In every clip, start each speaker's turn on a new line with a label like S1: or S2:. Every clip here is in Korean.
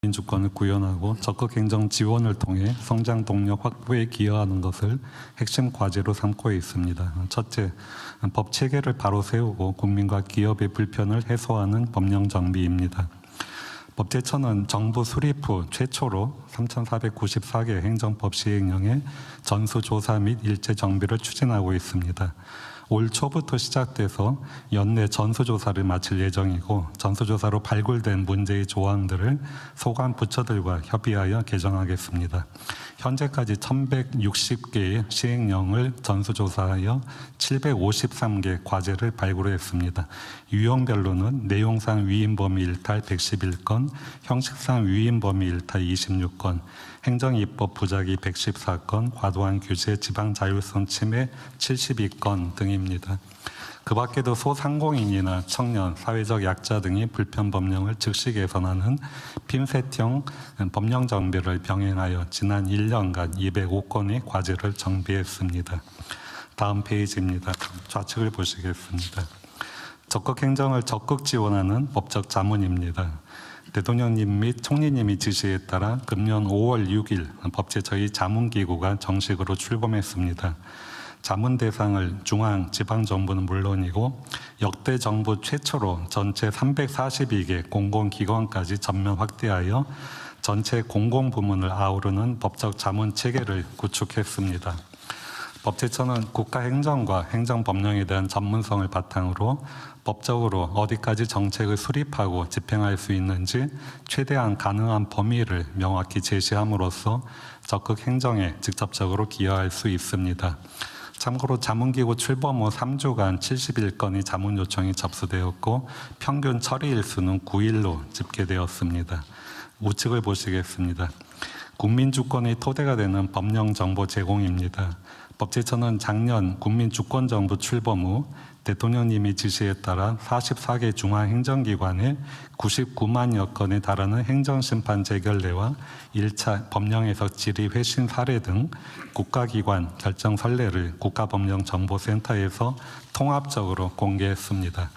S1: 민주권을 구현하고 적극 행정 지원을 통해 성장 동력 확보에 기여하는 것을 핵심 과제로 삼고 있습니다. 첫째, 법 체계를 바로 세우고 국민과 기업의 불편을 해소하는 법령 정비입니다. 법제처는 정부 수립 후 최초로 3,494개 행정법 시행령의 전수조사 및 일제 정비를 추진하고 있습니다. 올 초부터 시작돼서 연내 전수조사를 마칠 예정이고, 전수조사로 발굴된 문제의 조항들을 소관 부처들과 협의하여 개정하겠습니다. 현재까지 1,160개의 시행령을 전수조사하여 753개 과제를 발굴했습니다. 유형별로는 내용상 위임 범위 일탈 111건, 형식상 위임 범위 일탈 26건, 행정입법 부작위 114건, 과도한 규제, 지방 자율성 침해 72건 등입니다. 그 밖에도 소상공인이나 청년, 사회적 약자 등이 불편 법령을 즉시 개선하는 핀셋형 법령 정비를 병행하여 지난 1년간 205건의 과제를 정비했습니다. 다음 페이지입니다. 좌측을 보시겠습니다. 적극 행정을 적극 지원하는 법적 자문입니다. 대통령님 및 총리님이 지시에 따라 금년 5월 6일 법제처의 자문기구가 정식으로 출범했습니다. 자문 대상을 중앙, 지방정부는 물론이고 역대 정부 최초로 전체 342개 공공기관까지 전면 확대하여 전체 공공부문을 아우르는 법적 자문 체계를 구축했습니다. 법제처는 국가행정과 행정법령에 대한 전문성을 바탕으로 법적으로 어디까지 정책을 수립하고 집행할 수 있는지 최대한 가능한 범위를 명확히 제시함으로써 적극 행정에 직접적으로 기여할 수 있습니다. 참고로 자문기구 출범 후 3주간 71건의 자문 요청이 접수되었고 평균 처리 일수는 9일로 집계되었습니다. 우측을 보시겠습니다. 국민주권의 토대가 되는 법령 정보 제공입니다. 법제처는 작년 국민주권정부 출범 후 대통령님이 지시에 따라 44개 중앙행정기관에 99만여 건에 달하는 행정심판 재결례와 1차 법령 해석 질의 회신 사례 등 국가기관 결정 선례를 국가법령정보센터에서 통합적으로 공개했습니다.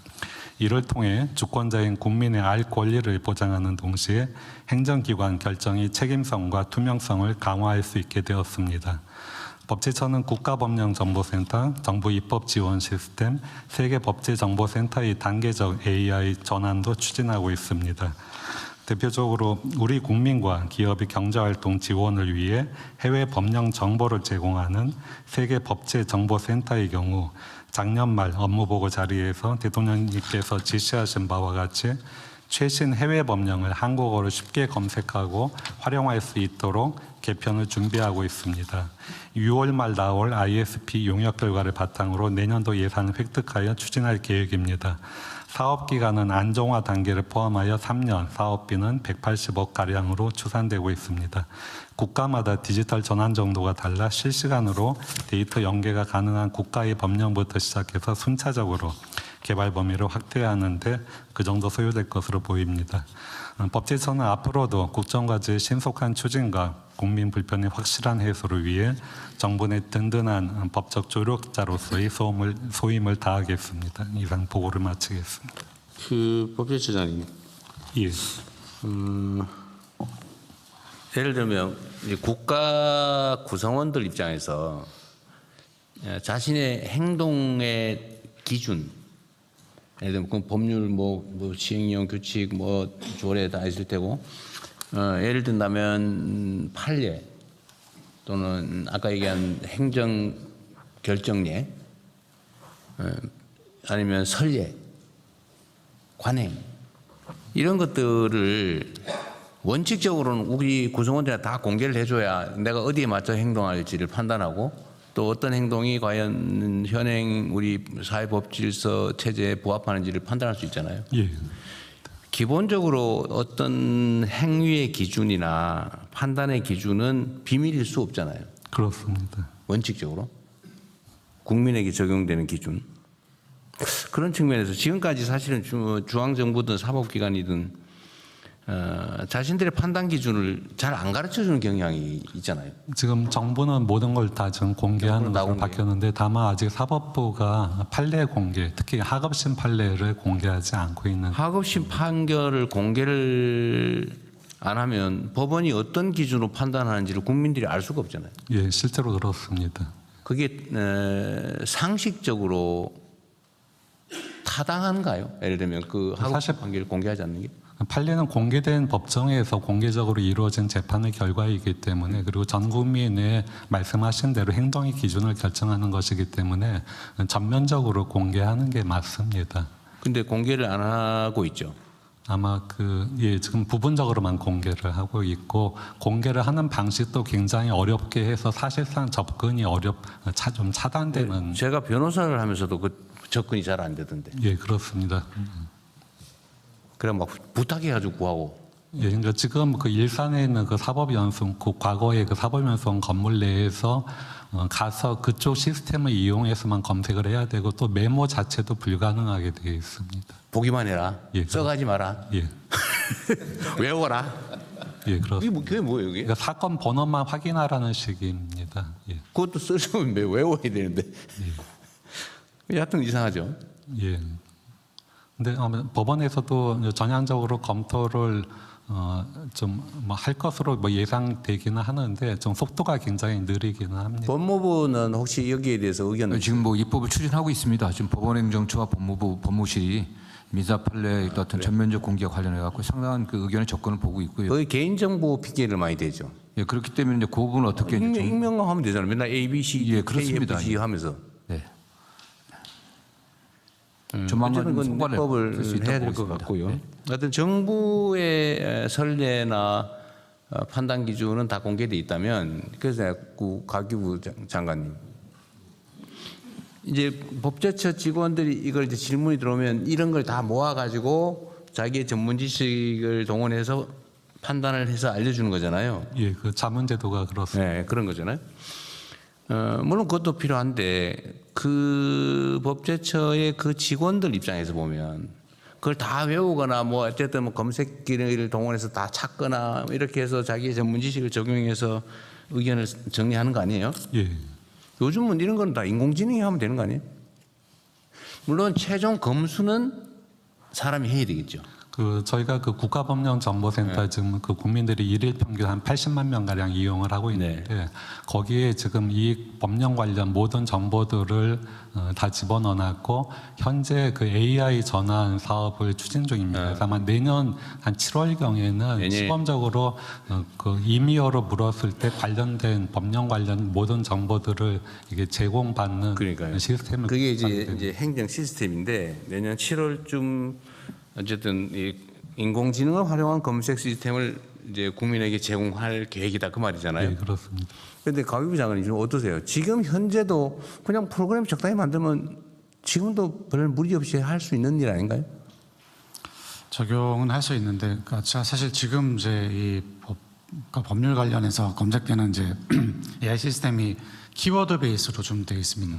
S1: 이를 통해 주권자인 국민의 알 권리를 보장하는 동시에 행정기관 결정의 책임성과 투명성을 강화할 수 있게 되었습니다. 법제처는 국가법령정보센터, 정부입법지원시스템, 세계법제정보센터의 단계적 AI 전환도 추진하고 있습니다. 대표적으로 우리 국민과 기업의 경제활동 지원을 위해 해외 법령 정보를 제공하는 세계법제정보센터의 경우 작년 말 업무보고 자리에서 대통령님께서 지시하신 바와 같이 최신 해외 법령을 한국어로 쉽게 검색하고 활용할 수 있도록 개편을 준비하고 있습니다. 6월 말 나올 ISP 용역 결과를 바탕으로 내년도 예산을 획득하여 추진할 계획입니다. 사업기간은 안정화 단계를 포함하여 3년, 사업비는 180억가량으로 추산되고 있습니다. 국가마다 디지털 전환 정도가 달라 실시간으로 데이터 연계가 가능한 국가의 법령부터 시작해서 순차적으로 개발 범위를 확대하는데 그 정도 소요될 것으로 보입니다. 법제처는 앞으로도 국정과제의 신속한 추진과 국민 불편의 확실한 해소를 위해 정부 내 든든한 법적 조력자로서의 소임을 다하겠습니다. 이상 보고를 마치겠습니다.
S2: 법제처장님,
S1: 예.
S2: 예를 들면 국가 구성원들 입장에서 자신의 행동의 기준, 예를 들면 그 법률, 시행령, 규칙, 조례 다 있을 테고, 예를 든다면 판례 또는 아까 얘기한 행정 결정례, 아니면 선례, 관행 이런 것들을 원칙적으로는 우리 구성원들이 다 공개를 해줘야 내가 어디에 맞춰 행동할지를 판단하고 또 어떤 행동이 과연 현행 우리 사회법질서 체제에 부합하는지를 판단할 수 있잖아요.
S1: 예.
S2: 기본적으로 어떤 행위의 기준이나 판단의 기준은 비밀일 수 없잖아요.
S1: 그렇습니다.
S2: 원칙적으로 국민에게 적용되는 기준. 그런 측면에서 지금까지 사실은 중앙정부든 사법기관이든 자신들의 판단 기준을 잘 안 가르쳐주는 경향이 있잖아요.
S1: 지금 정부는 모든 걸 다 지금 공개하는 것으로 바뀌었는데 다만 아직 사법부가 판례 공개, 특히 하급심 판례를 공개하지 않고 있는.
S2: 하급심 판결을 공개를 안 하면 법원이 어떤 기준으로 판단하는지를 국민들이 알 수가 없잖아요.
S1: 예, 실제로 그렇습니다.
S2: 그게 상식적으로 타당한가요? 예를 들면 그 하급
S1: 사실
S2: 판결을 공개하지 않는 게?
S1: 판례는 공개된 법정에서 공개적으로 이루어진 재판의 결과이기 때문에, 그리고 전 국민의 말씀하신 대로 행동의 기준을 결정하는 것이기 때문에 전면적으로 공개하는 게 맞습니다.
S2: 근데 공개를 안 하고 있죠.
S1: 아마 지금 부분적으로만 공개를 하고 있고, 공개를 하는 방식도 굉장히 어렵게 해서 사실상 접근이 좀 차단되는.
S2: 제가 변호사를 하면서도 그 접근이 잘 안 되던데.
S1: 예, 그렇습니다.
S2: 그래 막 부탁해가지고 구하고.
S1: 예, 그러니까 지금 그 일산에 있는 그 사법연수원, 그 과거의 그 사법연수원 건물 내에서 가서 그쪽 시스템을 이용해서만 검색을 해야 되고, 또 메모 자체도 불가능하게 되어 있습니다.
S2: 보기만 해라.
S1: 예,
S2: 써가지 마라.
S1: 예,
S2: 외워라.
S1: 예, 그렇습니다.
S2: 그게 뭐예요, 이게?
S1: 그러니까 사건 번호만 확인하라는 식입니다. 예,
S2: 그것도 쓰려면 외워야 되는데. 하여튼 이상하죠.
S1: 예. 근데 법원에서도 전향적으로 검토를 좀 뭐 할 것으로 뭐 예상되기는 하는데, 좀 속도가 굉장히 느리기는 합니다.
S2: 법무부는 혹시 여기에 대해서 의견을
S3: 지금 뭐 입법을 추진하고 있습니다. 지금 법원행정처와 법무부 법무실이 민사 판례 같은 전면적 공개 관련해 갖고 상당한 그 의견의 접근을 보고 있고요.
S2: 거의 개인정보 핑계를 많이 대죠.
S3: 예, 그렇기 때문에 이제 그 부분은 어떻게 이제 좀-
S2: 익명하면 되잖아요. 맨날 A, B, C,
S3: 예, 그렇습니다.
S2: KFC 하면서.
S3: 네. 조만간
S2: 어쨌든 그건
S3: 성과를
S2: 입법을
S3: 낼수 있다고
S2: 해야 될 것
S3: 보겠습니다.
S2: 같고요.
S3: 네.
S2: 하여튼 정부의 선례나 판단 기준은 다 공개돼 있다면, 그래서 가기부 장관님, 이제 법제처 직원들이 이걸 이제 질문이 들어오면 이런 걸 다 모아가지고 자기의 전문 지식을 동원해서 판단을 해서 알려주는 거잖아요.
S1: 예, 그 자문제도가 그렇습니다.
S2: 네, 그런 거잖아요. 물론 그것도 필요한데, 그 법제처의 그 직원들 입장에서 보면 그걸 다 외우거나 뭐 어쨌든 뭐 검색기를 동원해서 다 찾거나 이렇게 해서 자기의 전문 지식을 적용해서 의견을 정리하는 거 아니에요?
S1: 예,
S2: 요즘은 이런 건 다 인공지능이 하면 되는 거 아니에요? 물론 최종 검수는 사람이 해야 되겠죠.
S1: 저희가 그 국가법령정보센터 지금 그 국민들이 일일 평균 한 80만 명 가량 이용을 하고 있는데, 거기에 지금 이 법령 관련 모든 정보들을 다 집어넣어놨고, 현재 그 AI 전환 사업을 추진 중입니다. 그래서 아마 내년 한 7월 경에는 시범적으로 그 임의어로 물었을 때 관련된 법령 관련 모든 정보들을 이게 제공받는
S2: 그러니까요.
S1: 시스템을
S2: 그게
S1: 구축하게
S2: 이제 행정 시스템인데, 내년 7월쯤 어쨌든 이 인공지능을 활용한 검색 시스템을 이제 국민에게 제공할 계획이다 그 말이잖아요.
S1: 예, 그렇습니다.
S2: 그런데 가위부 장관님 지금 어떠세요? 지금 현재도 그냥 프로그램 적당히 만들면 지금도 별 무리 없이 할 수 있는 일 아닌가요?
S4: 적용은 할 수 있는데, 그러니까 사실 지금 이제 이 법률 관련해서 검색되는 이제 AI 시스템이 키워드 베이스로 좀 되어 있습니다.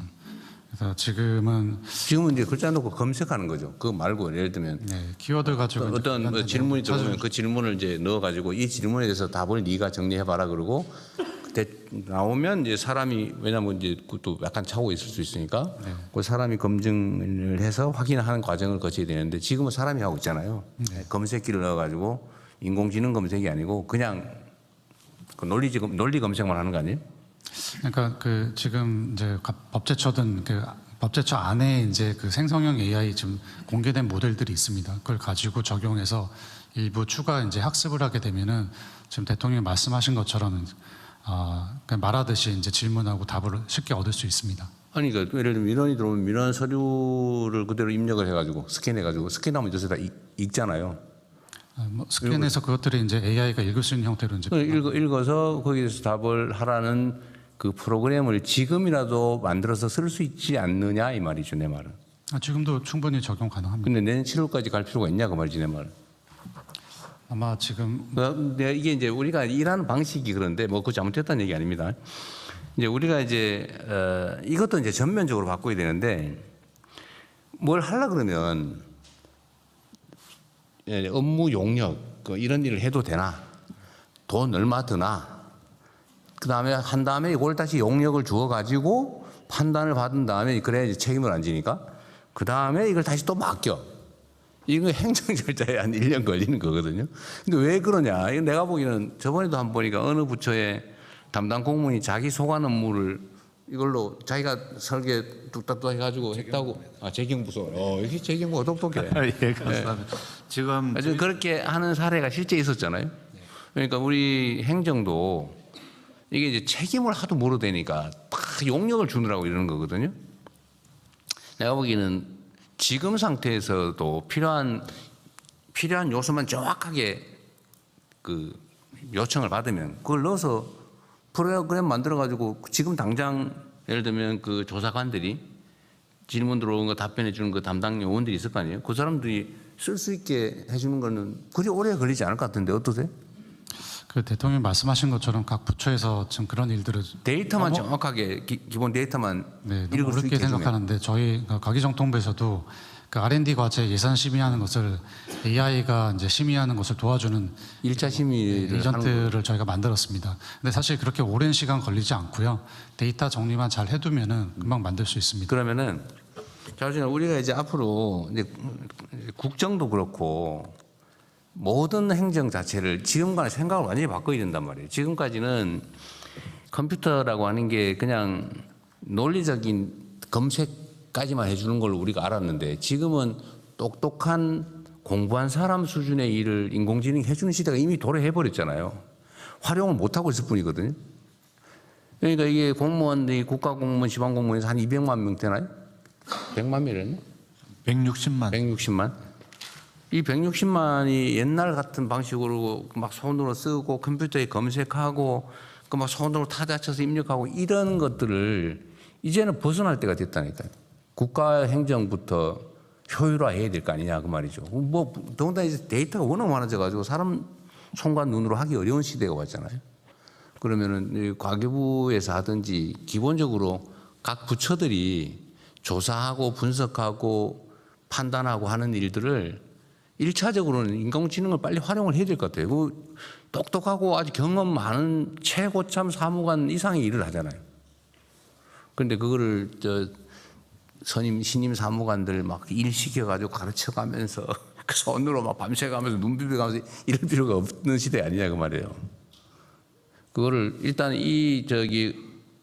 S4: 그래서 지금은
S2: 지금은 이제 글자 놓고 검색하는 거죠. 그거 말고 예를 들면
S4: 키워드 가지고 이제
S2: 어떤
S4: 관련된
S2: 질문이
S4: 찾을
S2: 들어오면 그 질문을 이제 넣어가지고 이 질문에 대해서 답을 네가 정리해봐라 그러고, 그때 나오면 이제 사람이, 왜냐하면 이제 그것도 약간 차고 있을 수 있으니까 그 사람이 검증을 해서 확인하는 과정을 거쳐야 되는데, 지금은 사람이 하고 있잖아요. 검색기를 넣어가지고 인공지능 검색이 아니고 그냥 그 논리 검색만 하는 거 아니에요?
S4: 그러니까 그 지금 이제 법제처든 그 법제처 안에 이제 그 생성형 AI 좀 공개된 모델들이 있습니다. 그걸 가지고 적용해서 일부 추가 이제 학습을 하게 되면은 지금 대통령이 말씀하신 것처럼 그냥 말하듯이 이제 질문하고 답을 쉽게 얻을 수 있습니다.
S2: 아니, 그러니까 예를 들면 민원이 들어오면 민원 서류를 그대로 입력을 해가지고 스캔해가지고, 스캔하면 요새 다 읽잖아요.
S4: 뭐 스캔해서 그것들이 이제 AI가 읽을 수 있는 형태로 이제
S2: 읽어서 거기에서 답을 하라는 그 프로그램을 지금이라도 만들어서 쓸 수 있지 않느냐 이 말이죠, 내 말은.
S4: 지금도 충분히 적용 가능합니다.
S2: 근데 내년 7월까지 갈 필요가 있냐 그 말이지, 내 말은.
S4: 아마 지금
S2: 근데 이게 이제 우리가 일하는 방식이 그런데 뭐 그거 잘못됐다는 얘기 아닙니다. 이제 우리가 이제 이것도 이제 전면적으로 바꿔야 되는데, 뭘 하려 그러면 업무 용역 이런 일을 해도 되나, 돈 얼마 드나, 그 다음에 한 다음에 이걸 다시 용역을 주어 가지고 판단을 받은 다음에 그래야 이제 책임을 안 지니까 그 다음에 이걸 다시 또 맡겨. 이거 행정 절차에 한 1년 걸리는 거거든요. 근데 왜 그러냐? 이거 내가 보기에는 저번에도 한번 보니까 어느 부처의 담당 공무원이 자기 소관 업무를 이걸로 자기가 설계 뚝딱뚝딱 해가지고 했다고. 아, 재경부서. 여기 재경부가 똑똑해.
S3: 예, 감사합니다. 지금
S2: 아주 그렇게 하는 사례가 실제 있었잖아요. 그러니까 우리 행정도 이게 이제 책임을 하도 물어대니까 다 용역을 주느라고 이러는 거거든요. 내가 보기에는 지금 상태에서도 필요한 요소만 정확하게 그 요청을 받으면 그걸 넣어서 프로그램 만들어가지고 지금 당장 예를 들면 그 조사관들이 질문 들어오는 거 답변해 주는 그 담당 요원들이 있을 거 아니에요. 그 사람들이 쓸 수 있게 해주는 거는 그리 오래 걸리지 않을 것 같은데 어떠세요?
S4: 그 대통령이 말씀하신 것처럼 각 부처에서 지금 그런 일들을
S2: 데이터만 정확하게 기본 데이터만
S4: 네, 너무
S2: 읽을 수 있게
S4: 어렵게
S2: 해주면.
S4: 생각하는데 저희 과기정통부에서도 그 R&D 과제 예산 심의하는 것을 AI가 이제 심의하는 것을 도와주는
S2: 1차 심의를 하는
S4: 에이전트를 저희가 만들었습니다. 근데 사실 그렇게 오랜 시간 걸리지 않고요. 데이터 정리만 잘 해두면은 금방 만들 수 있습니다.
S2: 그러면은 자, 우리가 이제 앞으로 이제 국정도 그렇고 모든 행정 자체를 지금과는 생각을 완전히 바꿔야 된단 말이에요. 지금까지는 컴퓨터라고 하는 게 그냥 논리적인 검색까지만 해주는 걸 우리가 알았는데 지금은 똑똑한 공부한 사람 수준의 일을 인공지능이 해주는 시대가 이미 도래해버렸잖아요. 활용을 못하고 있을 뿐이거든요. 그러니까 이게 공무원들이 국가공무원, 지방공무원에서 한 200만 명 되나요? 100만 명이랬나?
S3: 160만.
S2: 160만. 이 160만이 옛날 같은 방식으로 막 손으로 쓰고 컴퓨터에 검색하고 그 막 손으로 타자 쳐서 입력하고 이런 것들을 이제는 벗어날 때가 됐다니까요. 국가 행정부터 효율화해야 될 거 아니냐 그 말이죠. 뭐 더군다나 이제 데이터가 워낙 많아져 가지고 사람 손과 눈으로 하기 어려운 시대가 왔잖아요. 그러면은 과기부에서 하든지 기본적으로 각 부처들이 조사하고 분석하고 판단하고 하는 일들을 1차적으로는 인공지능을 빨리 활용을 해야 될 것 같아요. 그 똑똑하고 아주 경험 많은 최고참 사무관 이상의 일을 하잖아요. 그런데 그거를 신임 사무관들 막 일 시켜가지고 가르쳐가면서 그 손으로 막 밤새가면서 눈 비벼가면서 이럴 필요가 없는 시대 아니냐 그 말이에요. 그거를 일단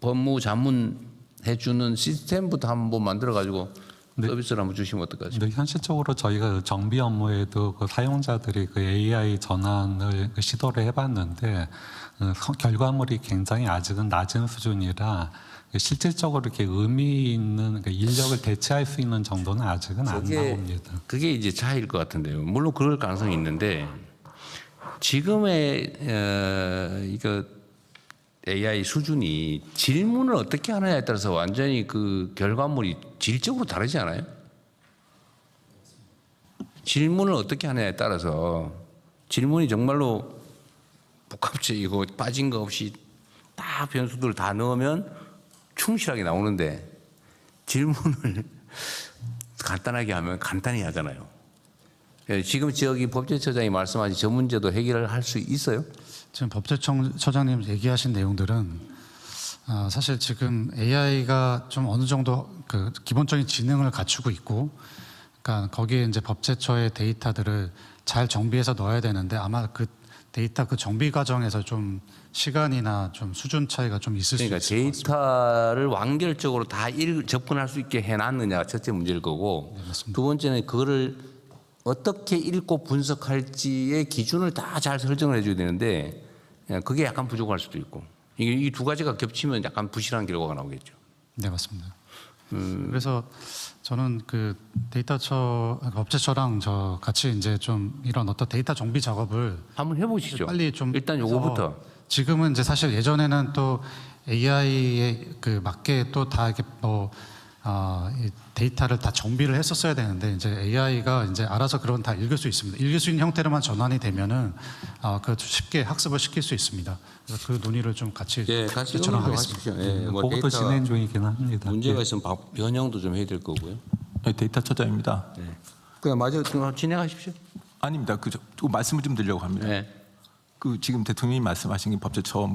S2: 법무 자문 해주는 시스템부터 한번 만들어가지고 서비스를 한번 주시면 어떨까요?
S1: 근데 현실적으로 저희가 정비 업무에도 그 사용자들이 그 AI 전환을 시도를 해봤는데 결과물이 굉장히 아직은 낮은 수준이라 실질적으로 이렇게 의미 있는 인력을 대체할 수 있는 정도는 아직은 안 나옵니다.
S2: 그게 이제 차이일 것 같은데요. 물론 그럴 가능성이 있는데 지금의 이거 AI 수준이 질문을 어떻게 하느냐에 따라서 완전히 그 결과물이 질적으로 다르지 않아요? 질문을 어떻게 하느냐에 따라서 질문이 정말로 복합적이고 빠진 거 없이 다 변수들 다 넣으면 충실하게 나오는데 질문을 간단하게 하면 간단히 하잖아요. 지금 저기 법제처장이 말씀하신 저 문제도 해결을 할 수 있어요?
S4: 지금 법제처장님 얘기하신 내용들은 사실 지금 AI가 좀 어느 정도 그 기본적인 지능을 갖추고 있고, 그러니까 거기에 이제 법제처의 데이터들을 잘 정비해서 넣어야 되는데 아마 그 데이터 그 정비 과정에서 좀 시간이나 좀 수준 차이가 좀 있을 수 있을 것 같습니다.
S2: 데이터를 완결적으로 다 접근할 수 있게 해놨느냐가 첫째 문제일 거고,
S4: 맞습니다.
S2: 두 번째는 그거를 어떻게 읽고 분석할지의 기준을 다 잘 설정을 해줘야 되는데 그게 약간 부족할 수도 있고, 이 두 가지가 겹치면 약간 부실한 결과가 나오겠죠.
S4: 네, 맞습니다. 그래서 저는 그 법제처랑 저 같이 이제 좀 이런 어떤 데이터 정비 작업을
S2: 한번 해보시죠.
S4: 빨리 좀
S2: 일단
S4: 해서
S2: 요거부터.
S4: 지금은 이제 사실 예전에는 또 AI에 그 맞게 또 다 이렇게 이 데이터를 다 정비를 했었어야 되는데 이제 AI가 이제 알아서 그런 다 읽을 수 있습니다. 읽을 수 있는 형태로만 전환이 되면은 그 쉽게 학습을 시킬 수 있습니다. 그래서 그 논의를 좀 같이
S2: 같이
S4: 저랑
S2: 하십시오. 뭐
S1: 그것도
S2: 데이터가
S1: 진행 중이긴 합니다.
S2: 문제가 있으면 변형도 좀 해야 될 거고요.
S5: 네, 데이터처장입니다.
S2: 그냥 마저 진행하십시오.
S5: 아닙니다. 그 말씀을 좀 드리려고 합니다.
S2: 네.
S5: 그 지금 대통령이 말씀하신 게 법제처